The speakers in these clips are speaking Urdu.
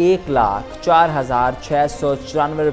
1,04,694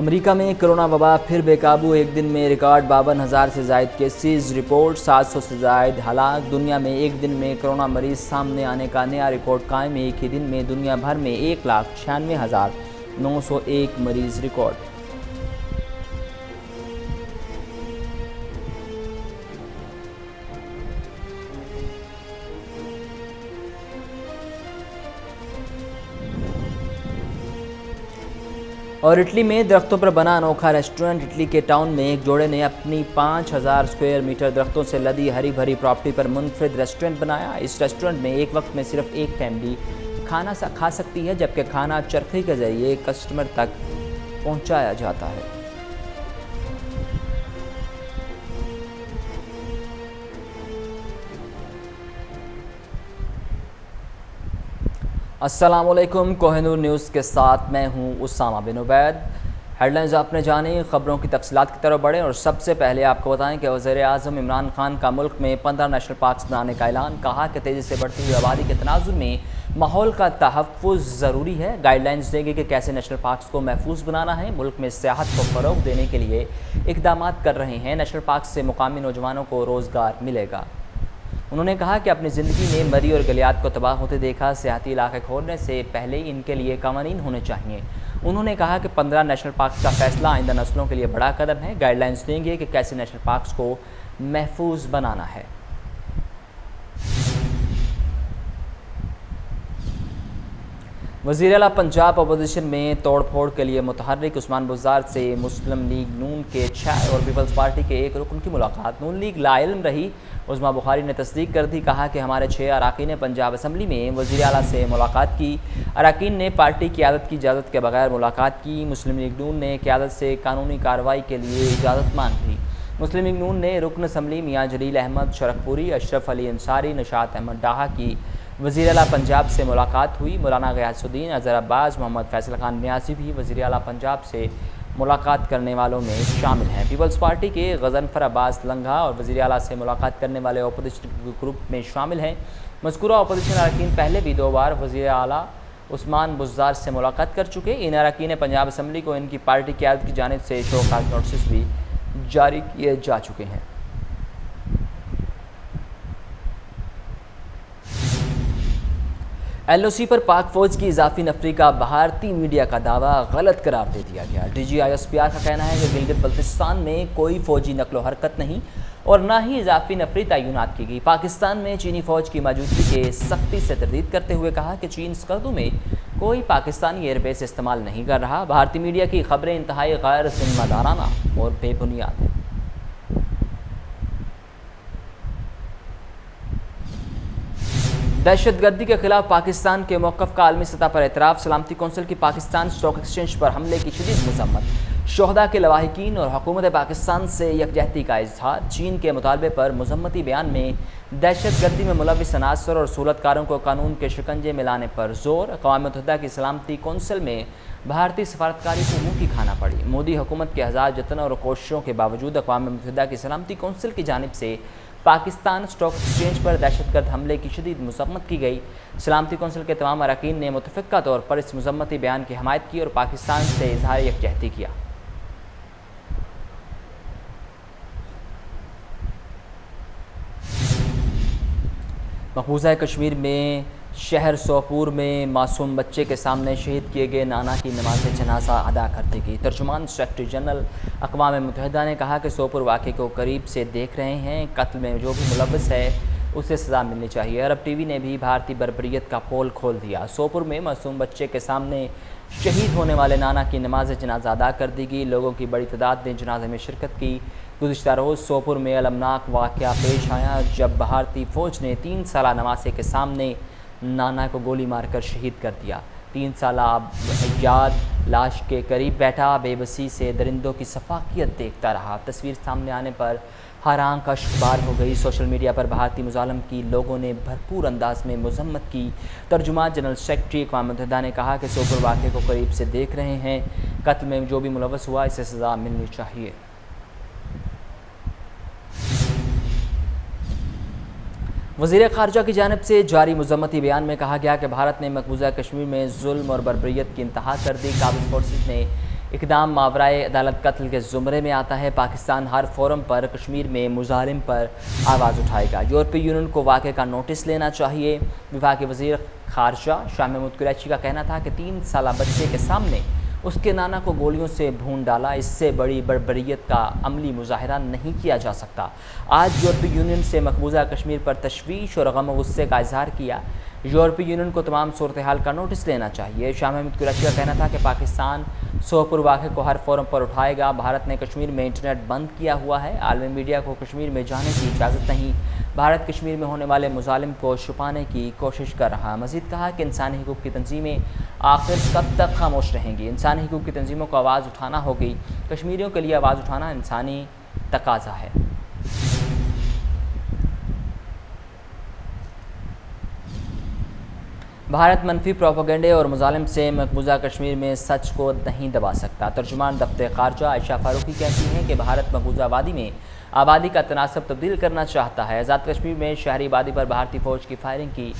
امریکہ میں کرونا وبا پھر بے قابو، ایک دن میں ریکارڈ 52,000 سے زائد کیسز، رپورٹ 700 سے زائد ہلاک۔ دنیا میں ایک دن میں کرونا مریض سامنے آنے کا نیا ریکارڈ قائم، ایک ہی دن میں دنیا بھر میں 1,96,901 مریض ریکارڈ۔ اور اٹلی میں درختوں پر بنا انوکھا ریسٹورنٹ، اٹلی کے ٹاؤن میں ایک جوڑے نے اپنی 5,000 اسکوائر میٹر درختوں سے لدی ہری بھری پراپرٹی پر منفرد ریسٹورنٹ بنایا۔ اس ریسٹورنٹ میں ایک وقت میں صرف ایک فیملی کھانا کھا سکتی ہے، جبکہ کھانا چرخی کے ذریعے کسٹمر تک پہنچایا جاتا ہے۔ السلام علیکم، کوہ نور نیوز کے ساتھ میں ہوں اسامہ بن عبید۔ ہیڈ لائنز آپ نے جانی، خبروں کی تفصیلات کی طرف بڑھیں اور سب سے پہلے آپ کو بتائیں کہ وزیر اعظم عمران خان کا ملک میں 15 نیشنل پارکس بنانے کا اعلان، کہا کہ تیزی سے بڑھتی ہوئی آبادی کے تناظر میں ماحول کا تحفظ ضروری ہے، گائیڈ لائنز دیں گے کہ کیسے نیشنل پارکس کو محفوظ بنانا ہے، ملک میں سیاحت کو فروغ دینے کے لیے اقدامات کر رہے ہیں، نیشنل پارکس سے مقامی نوجوانوں کو روزگار ملے گا۔ انہوں نے کہا کہ اپنی زندگی میں مری اور گلیات کو تباہ ہوتے دیکھا، سیاحتی علاقے کھولنے سے پہلے ان کے لیے قوانین ہونے چاہیے۔ انہوں نے کہا کہ 15 نیشنل پارکس کا فیصلہ آئندہ نسلوں کے لیے بڑا قدم ہے، گائیڈ لائنز دیں گے کہ کیسے نیشنل پارکس کو محفوظ بنانا ہے۔ وزیر اعلیٰ پنجاب اپوزیشن میں توڑ پھوڑ کے لیے متحرک، عثمان بزدار سے مسلم لیگ نون کے 6 اور پیپلز پارٹی کے 1 رکن کی ملاقات، نون لیگ لا علم رہی، عظمیٰ بخاری نے تصدیق کر دی، کہا کہ ہمارے 6 اراکین نے پنجاب اسمبلی میں وزیر اعلیٰ سے ملاقات کی، اراکین نے پارٹی قیادت کی اجازت کے بغیر ملاقات کی، مسلم لیگ نون نے قیادت سے قانونی کارروائی کے لیے اجازت مانگ لی۔ مسلم لیگ نون نے رکن اسمبلی میاں جلیل احمد شرخپوری، اشرف علی انصاری، نشاط احمد ڈاہا کی وزیر اعلیٰ پنجاب سے ملاقات ہوئی، مولانا غیاث الدین، اظہر عباس، محمد فیصل خان نیازی بھی وزیر اعلیٰ پنجاب سے ملاقات کرنے والوں میں شامل ہیں۔ پیپلز پارٹی کے غضنفر عباس لنگھا اور وزیر اعلیٰ سے ملاقات کرنے والے اپوزیشن گروپ میں شامل ہیں۔ مذکورہ اپوزیشن اراکین پہلے بھی 2 بار وزیر اعلیٰ عثمان بزدار سے ملاقات کر چکے، ان اراکین پنجاب اسمبلی کو ان کی پارٹی قیادت کی جانب سے شو کاز نوٹسز بھی جاری کیے جا چکے ہیں۔ ایل او سی پر پاک فوج کی اضافی نفری کا بھارتی میڈیا کا دعویٰ غلط قرار دے دیا گیا۔ D G I S P R کا کہنا ہے کہ گلگت بلتستان میں کوئی فوجی نقل و حرکت نہیں اور نہ ہی اضافی نفری تعینات کی گئی۔ پاکستان میں چینی فوج کی موجودگی کے سختی سے تردید کرتے ہوئے کہا کہ چین سرحدوں میں کوئی پاکستانی ایئر بیس استعمال نہیں کر رہا۔ بھارتی میڈیا کی خبریں انتہائی غیر ذمہ دارانہ اور بے بنیاد ہیں۔ دہشت گردی کے خلاف پاکستان کے موقف کا عالمی سطح پر اعتراف، سلامتی کونسل کی پاکستان اسٹاک ایکسچینج پر حملے کی شدید مذمت، شہداء کے لواحقین اور حکومت پاکستان سے یکجہتی کا اظہار، چین کے مطالبے پر مذمتی بیان میں دہشت گردی میں ملوث عناصر اور صورتکاروں کو قانون کے شکنجے میں لانے پر زور، اقوام متحدہ کی سلامتی کونسل میں بھارتی سفارتکاری کو منہ کی کھانا پڑی، مودی حکومت کے ہزار جتنوں اور کوششوں کے باوجود اقوام متحدہ کی سلامتی کونسل کی جانب سے پاکستان اسٹاک ایکسچینج پر دہشت گرد حملے کی شدید مذمت کی گئی۔ سلامتی کونسل کے تمام اراکین نے متفقہ طور پر اس مذمتی بیان کی حمایت کی اور پاکستان سے اظہار یکجہتی کیا۔ مقبوضہ کشمیر میں شہر سوپور میں معصوم بچے کے سامنے شہید کیے گئے نانا کی نماز جنازہ ادا کر دی گئی۔ ترجمان سیکرٹری جنرل اقوام متحدہ نے کہا کہ سوپور واقعے کو قریب سے دیکھ رہے ہیں، قتل میں جو بھی ملوث ہے اسے سزا ملنی چاہیے۔ عرب ٹی وی نے بھی بھارتی بربریت کا پول کھول دیا۔ سوپور میں معصوم بچے کے سامنے شہید ہونے والے نانا کی نماز جنازہ ادا کر دی گئی، لوگوں کی بڑی تعداد نے جنازے میں شرکت کی۔ گزشتہ روز سوپور میں المناک واقعہ پیش آیا جب بھارتی فوج نے 3 سالہ نواسے کے سامنے نانا کو گولی مار کر شہید کر دیا۔ 3 سالہ ایاد لاش کے قریب بیٹھا بے بسی سے درندوں کی سفاکیت دیکھتا رہا۔ تصویر سامنے آنے پر ہر آنکھ اشکبار ہو گئی۔ سوشل میڈیا پر بھارتی مظالم کی لوگوں نے بھرپور انداز میں مذمت کی۔ ترجمان جنرل سیکرٹری اقوام متحدہ نے کہا کہ سوپور واقعے کو قریب سے دیکھ رہے ہیں، قتل میں جو بھی ملوث ہوا اسے سزا ملنی چاہیے۔ وزیر خارجہ کی جانب سے جاری مذمتی بیان میں کہا گیا کہ بھارت نے مقبوضہ کشمیر میں ظلم اور بربریت کی انتہا کر دی۔ قابض فورسز نے اقدام ماورائے عدالت قتل کے زمرے میں آتا ہے۔ پاکستان ہر فورم پر کشمیر میں مظالم پر آواز اٹھائے گا۔ یورپی یونین کو واقعے کا نوٹس لینا چاہیے۔ وفاقی وزیر خارجہ شاہ محمود قریشی کا کہنا تھا کہ 3 سالہ بچے کے سامنے اس کے نانا کو گولیوں سے بھون ڈالا، اس سے بڑی بربریت کا عملی مظاہرہ نہیں کیا جا سکتا۔ آج یورپی یونین سے مقبوضہ کشمیر پر تشویش اور غم و غصے کا اظہار کیا۔ یورپی یونین کو تمام صورتحال کا نوٹس لینا چاہیے۔ شاہ محمود قریشی کا کہنا تھا کہ پاکستان سوپور واقعے کو ہر فورم پر اٹھائے گا۔ بھارت نے کشمیر میں انٹرنیٹ بند کیا ہوا ہے، عالمی میڈیا کو کشمیر میں جانے کی اجازت نہیں۔ بھارت کشمیر میں ہونے والے مظالم کو چھپانے کی کوشش کر رہا۔ مزید کہا کہ انسانی حقوق کی تنظیمیں آخر کب تک خاموش رہیں گی؟ انسانی حقوق کی تنظیموں کو آواز اٹھانا ہوگی۔ کشمیریوں کے لیے آواز اٹھانا انسانی تقاضا ہے۔ بھارت منفی پروپیگنڈے اور مظالم سے مقبوضہ کشمیر میں سچ کو نہیں دبا سکتا۔ ترجمان دفتر خارجہ عائشہ فاروقی کہتی ہیں کہ بھارت مقبوضہ وادی میں آبادی کا تناسب تبدیل کرنا چاہتا ہے۔ آزاد کشمیر میں شہری آبادی پر بھارتی فوج کی فائرنگ کی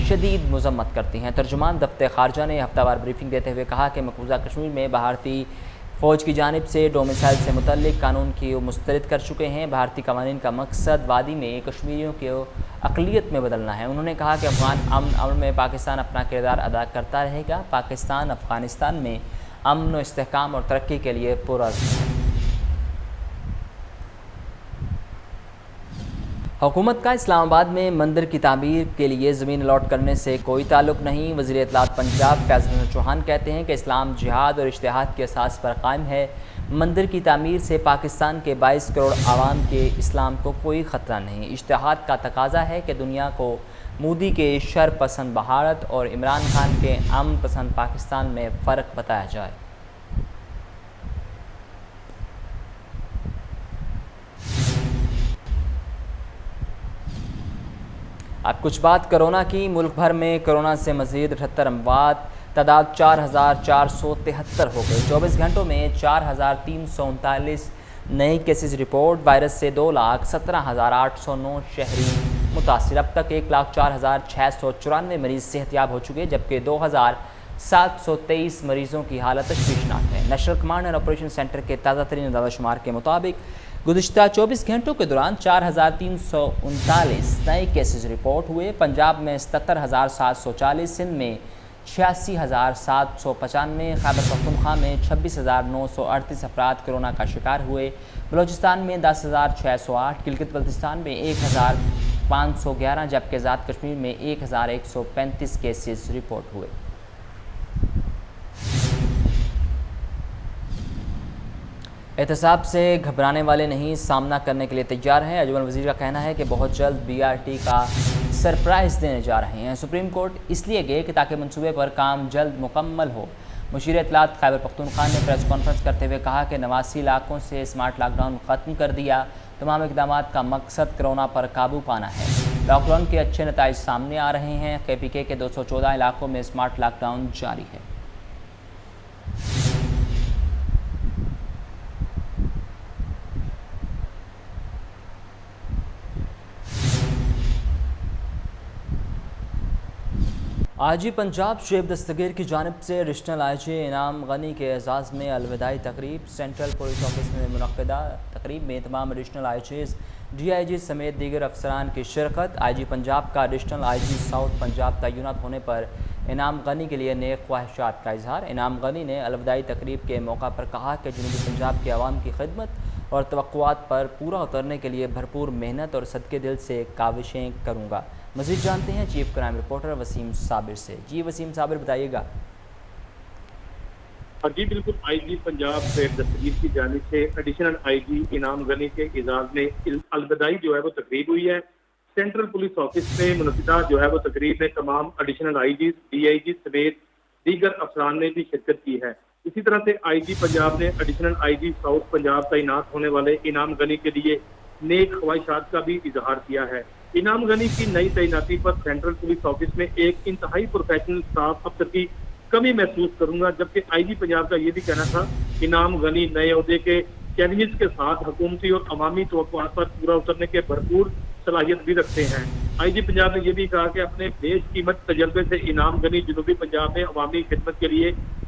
شدید مذمت کرتی ہیں۔ ترجمان دفتر خارجہ نے ہفتہ وار بریفنگ دیتے ہوئے کہا کہ مقبوضہ کشمیر میں بھارتی فوج کی جانب سے ڈومیسائل سے متعلق قانون کی مسترد کر چکے ہیں۔ بھارتی قوانین کا مقصد وادی میں کشمیریوں کو اقلیت میں بدلنا ہے۔ انہوں نے کہا کہ افغان امن میں پاکستان اپنا کردار ادا کرتا رہے گا۔ پاکستان افغانستان میں امن و استحکام اور ترقی کے لیے پرعزم ہے۔ حکومت کا اسلام آباد میں مندر کی تعمیر کے لیے زمین الاٹ کرنے سے کوئی تعلق نہیں۔ وزیر اطلاعات پنجاب فیض حسن چوہان کہتے ہیں کہ اسلام جہاد اور اجتہاد کی اساس پر قائم ہے۔ مندر کی تعمیر سے پاکستان کے 22 کروڑ عوام کے اسلام کو کوئی خطرہ نہیں۔ اجتہاد کا تقاضا ہے کہ دنیا کو مودی کے شر پسند بھارت اور عمران خان کے امن پسند پاکستان میں فرق بتایا جائے۔ اب کچھ بات کرونا کی۔ ملک بھر میں کرونا سے مزید 78 اموات، تعداد 4473 ہو گئی۔ 24 گھنٹوں میں 4339 نئے کیسز رپورٹ۔ وائرس سے 2,17,809 شہری متاثر۔ اب تک 1,04,694 مریض صحت یاب ہو چکے، جبکہ 2,723 مریضوں کی حالت تشویشناک ہے۔ National command and operation centre کے تازہ ترین اعداد و شمار کے مطابق گزشتہ 24 گھنٹوں کے دوران 4,339 نئے کیسز رپورٹ ہوئے۔ پنجاب میں 77,740، سندھ میں 86,795، خیبر پختونخوا میں 26,938 افراد کورونا کا شکار ہوئے۔ بلوچستان میں 10,608، گلگت بلتستان میں 1,511، جبکہ آزاد کشمیر میں 1,135 کیسز رپورٹ ہوئے۔ احتساب سے گھبرانے والے نہیں، سامنا کرنے کے لیے تیار ہیں۔ انجمن وزیر کا کہنا ہے کہ بہت جلد BRT کا سرپرائز دینے جا رہے ہیں۔ سپریم کورٹ اس لیے گئے کہ تاکہ منصوبے پر کام جلد مکمل ہو۔ مشیر اطلاعات خیبر پختونخوا نے پریس کانفرنس کرتے ہوئے کہا کہ 89 علاقوں سے اسمارٹ لاک ڈاؤن ختم کر دیا۔ تمام اقدامات کا مقصد کرونا پر قابو پانا ہے۔ لاک ڈاؤن کے اچھے نتائج سامنے آ رہے ہیں۔ KPK کے 214 علاقوں میں اسمارٹ لاک ڈاؤن جاری ہے۔ IG پنجاب شعیب دستگیر کی جانب سے ایڈیشنل IG انعام غنی کے اعزاز میں الوداعی تقریب۔ سینٹرل پولیس آفس میں منعقدہ تقریب میں تمام ایڈیشنل IGs، DIG سمیت دیگر افسران کی شرکت۔ IG پنجاب کا ایڈیشنل IG ساؤتھ پنجاب تعینات ہونے پر انعام غنی کے لیے نیک خواہشات کا اظہار۔ انعام غنی نے الوداعی تقریب کے موقع پر کہا کہ جنوبی پنجاب کے عوام کی خدمت اور توقعات پر پورا اترنے کے لیے بھرپور محنت اور صدقے دل سے کاوشیں کروں گا۔ مزید جانتے ہیں چیف کرائم رپورٹر وسیم صابر سے۔ جی وسیم صابر بتائیے گا۔ جی بالکل، IG پنجاب شعیب دستگیر کی جانب سے ایڈیشنل IG انعام غنی کے اعزاز میں الوداعی جو ہے وہ تقریب ہوئی ہے۔ سینٹرل پولیس آفس میں منعقدہ جو ہے وہ تقریب میں تمام ایڈیشنل IGs، DIG سمیت دیگر افسران نے بھی شرکت کی ہے۔ اسی طرح سے IG پنجاب نے ایڈیشنل IG ساؤتھ پنجاب تعینات ہونے والے انعام غنی کے لیے نیک خواہشات کا بھی اظہار کیا ہے۔ انعام غنی کی نئی تعیناتی پر سینٹرل پولیس آفس میں ایک انتہائی پروفیشنل اسٹاف افسر کی کمی محسوس کروں گا، جبکہ IG پنجاب کا یہ بھی کہنا تھا انعام غنی نئے عہدے کے چیلنجز کے ساتھ حکومتی اور عوامی توقعات پر پورا اترنے کے بھرپور صلاحیت بھی رکھتے ہیں۔ IG پنجاب نے یہ بھی کہا کہ اپنے بیش قیمت تجربے سے انعام غنی جنوبی پنجاب میں عوامی خدمت کے لیے